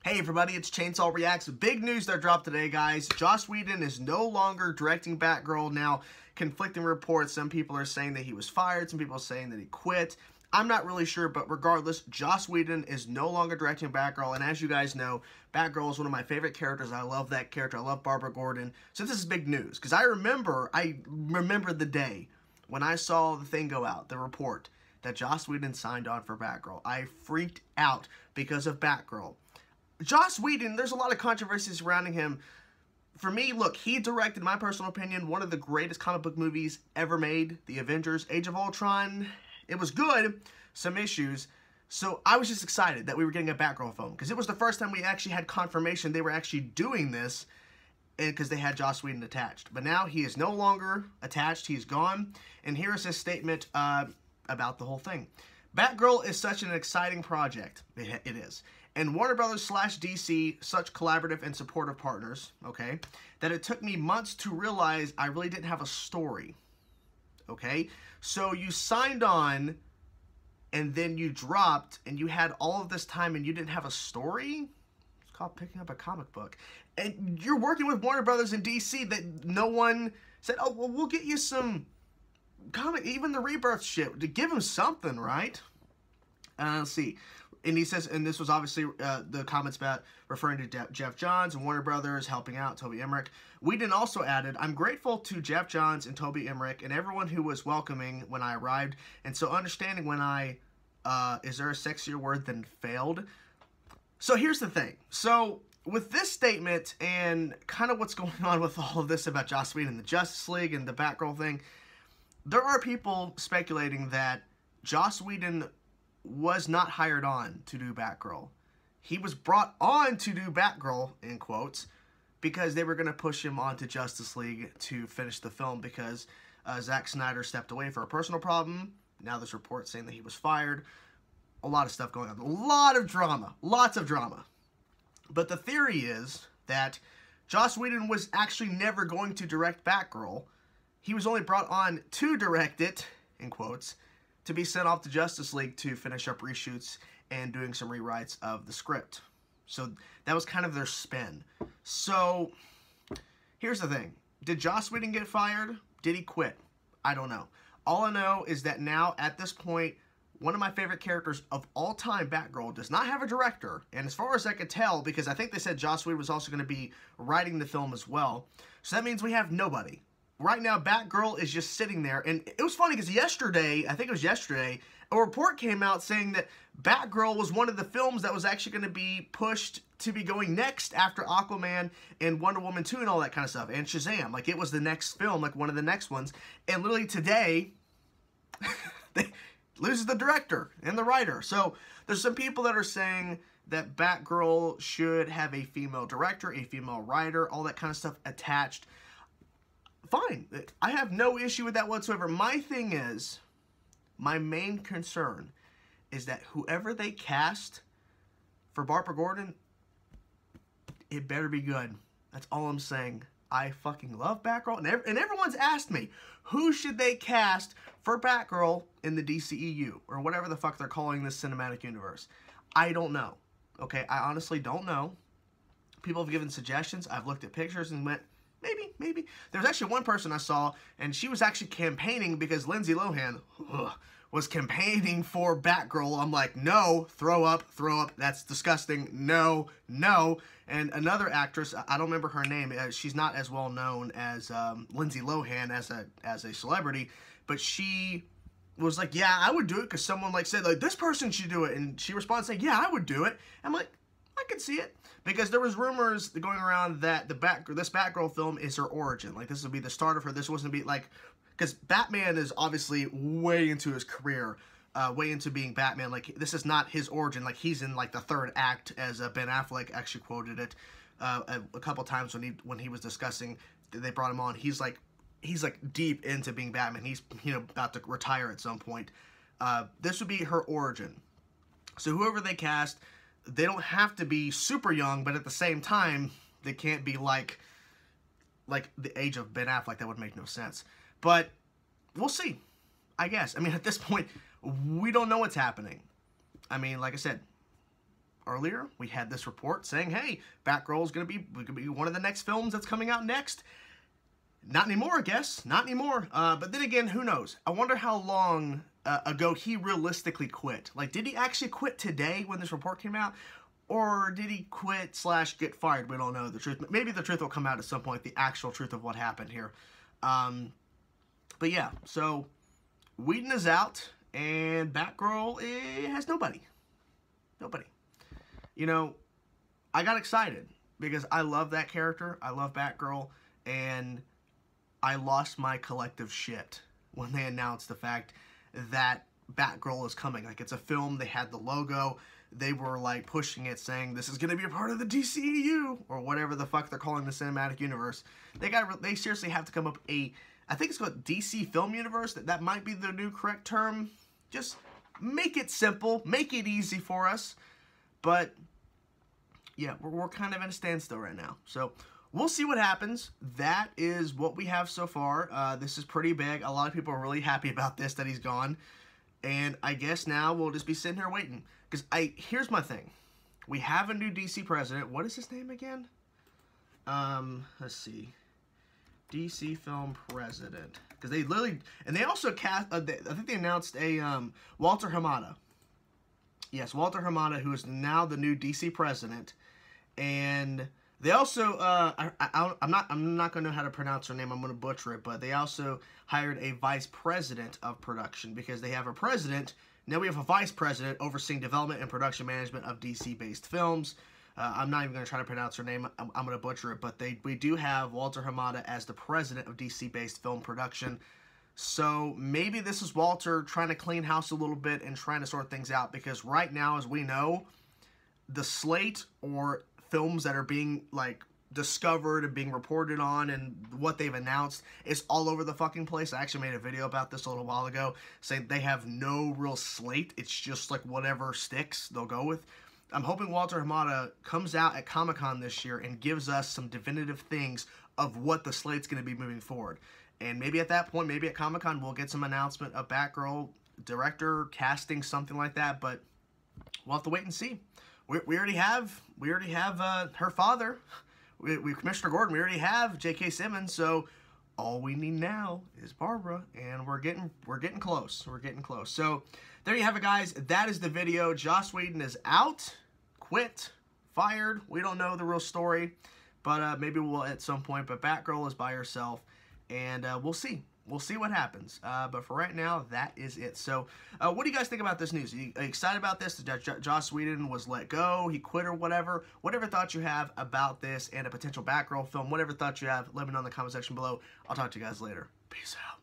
Hey everybody, it's Chainsaw Reacts. Big news that dropped today, guys. Joss Whedon is no longer directing Batgirl. Now, conflicting reports. Some people are saying that he was fired. Some people are saying that he quit. I'm not really sure, but regardless, Joss Whedon is no longer directing Batgirl. And as you guys know, Batgirl is one of my favorite characters. I love that character. I love Barbara Gordon. So this is big news because I remember the day when I saw the thing go out, the report that Joss Whedon signed on for Batgirl. I freaked out because of Batgirl. Joss Whedon, there's a lot of controversy surrounding him. For me, look, he directed, in my personal opinion, one of the greatest comic book movies ever made, The Avengers, Age of Ultron. It was good, some issues. So I was just excited that we were getting a Batgirl film, because it was the first time we actually had confirmation they were actually doing this, because they had Joss Whedon attached. But now he is no longer attached, he's gone, and here is his statement about the whole thing. Batgirl is such an exciting project, it is. And Warner Brothers / DC, such collaborative and supportive partners, okay, that it took me months to realize I really didn't have a story, okay? So you signed on, and then you dropped, and you had all of this time, and you didn't have a story? It's called picking up a comic book. And you're working with Warner Brothers and DC that no one said, oh, well, we'll get you some comic, even the Rebirth shit, to give him something, right? Let's see. And he says, and this was obviously the comments about referring to Jeff Johns and Warner Brothers helping out Toby Emmerich. Whedon also added, I'm grateful to Jeff Johns and Toby Emmerich and everyone who was welcoming when I arrived, and so understanding when I, is there a sexier word than failed? So here's the thing. So with this statement and kind of what's going on with all of this about Joss Whedon and the Justice League and the Batgirl thing, there are people speculating that Joss Whedon was not hired on to do Batgirl. He was brought on to do Batgirl, in quotes, because they were going to push him onto Justice League to finish the film because Zack Snyder stepped away for a personal problem. Now there's reports saying that he was fired. A lot of stuff going on. A lot of drama. Lots of drama. But the theory is that Joss Whedon was actually never going to direct Batgirl. He was only brought on to direct it, in quotes, to be sent off to Justice League to finish up reshoots and doing some rewrites of the script. So that was kind of their spin. So here's the thing. Did Joss Whedon get fired? Did he quit? I don't know. All I know is that now, at this point, one of my favorite characters of all time, Batgirl, does not have a director. And as far as I could tell, because I think they said Joss Whedon was also going to be writing the film as well. So that means we have nobody. Right now, Batgirl is just sitting there, and it was funny because yesterday, I think it was yesterday, a report came out saying that Batgirl was one of the films that was actually going to be pushed to be going next after Aquaman and Wonder Woman 2 and all that kind of stuff, and Shazam. Like, it was the next film, like one of the next ones, and literally today, they loses the director and the writer. So there's some people that are saying that Batgirl should have a female director, a female writer, all that kind of stuff attached. Fine. I have no issue with that whatsoever. My thing is, my main concern is that whoever they cast for Barbara Gordon, it better be good. That's all I'm saying. I fucking love Batgirl. And everyone's asked me, who should they cast for Batgirl in the DCEU? Or whatever the fuck they're calling this cinematic universe. I don't know. Okay, I honestly don't know. People have given suggestions. I've looked at pictures and went, maybe. There was actually one person I saw, and she was actually campaigning because Lindsay Lohan was campaigning for Batgirl. I'm like, no, throw up, that's disgusting, no. And another actress, I don't remember her name, she's not as well known as Lindsay Lohan as a celebrity, but she was like, yeah, I would do it, because someone like said, like, this person should do it, and she responds saying, yeah, I would do it. I'm like, I could see it. Because there was rumors going around that this Batgirl film is her origin. Like, this would be the start of her. This wasn't be like... Because Batman is obviously way into his career. Way into being Batman. Like, this is not his origin. Like, he's in, like, the third act, as Ben Affleck actually quoted it a couple times when he was discussing... They brought him on. He's like deep into being Batman. He's, you know, about to retire at some point. This would be her origin. So whoever they cast... They don't have to be super young, but at the same time, they can't be like the age of Ben Affleck. That would make no sense. But we'll see, I guess. I mean, at this point, we don't know what's happening. I mean, like I said, earlier, we had this report saying, hey, Batgirl is going to be one of the next films that's coming out next. Not anymore, I guess. Not anymore. But then again, who knows? I wonder how long ago he realistically quit. Like, did he actually quit today when this report came out? Or did he quit / get fired? We don't know the truth. Maybe the truth will come out at some point, the actual truth of what happened here. But yeah, so Whedon is out, and Batgirl has nobody. Nobody. You know, I got excited because I love that character. I love Batgirl, and I lost my collective shit when they announced the fact that Batgirl is coming. Like, it's a film. They had the logo. They were, like, pushing it, saying this is going to be a part of the DCEU, or whatever the fuck they're calling the cinematic universe. They seriously have to come up I think it's called DC Film Universe. That might be the new correct term. Just make it simple. Make it easy for us. But, yeah, we're kind of in a standstill right now. So, we'll see what happens. That is what we have so far. This is pretty big. A lot of people are really happy about this, that he's gone. And I guess now we'll just be sitting here waiting. Because here's my thing. We have a new DC president. What is his name again? Let's see. DC film president. Because they literally... And they also cast... I think they announced a... Walter Hamada. Yes, Walter Hamada, who is now the new DC president. And... They also, I'm not going to know how to pronounce her name. I'm going to butcher it. But they also hired a vice president of production because they have a president. Now we have a vice president overseeing development and production management of DC-based films. I'm not even going to try to pronounce her name. I'm going to butcher it. But we do have Walter Hamada as the president of DC-based film production. So maybe this is Walter trying to clean house a little bit and trying to sort things out. Because right now, as we know, the slate or films that are being, like, discovered and being reported on and what they've announced is all over the fucking place. I actually made a video about this a little while ago saying they have no real slate. It's just, like, whatever sticks they'll go with. I'm hoping Walter Hamada comes out at Comic-Con this year and gives us some definitive things of what the slate's going to be moving forward. And maybe at that point, maybe at Comic-Con, we'll get some announcement of Batgirl, director, casting, something like that. But we'll have to wait and see. We already have her father, Commissioner Gordon. We already have J.K. Simmons. So all we need now is Barbara, and we're getting close. We're getting close. So there you have it, guys. That is the video. Joss Whedon is out, quit, fired. We don't know the real story, but maybe we'll at some point. But Batgirl is by herself, and we'll see. We'll see what happens. But for right now, that is it. So, what do you guys think about this news? Are you excited about this? That Joss Whedon was let go, he quit or whatever? Whatever thoughts you have about this and a potential Batgirl film, whatever thoughts you have, let me know in the comment section below. I'll talk to you guys later. Peace out.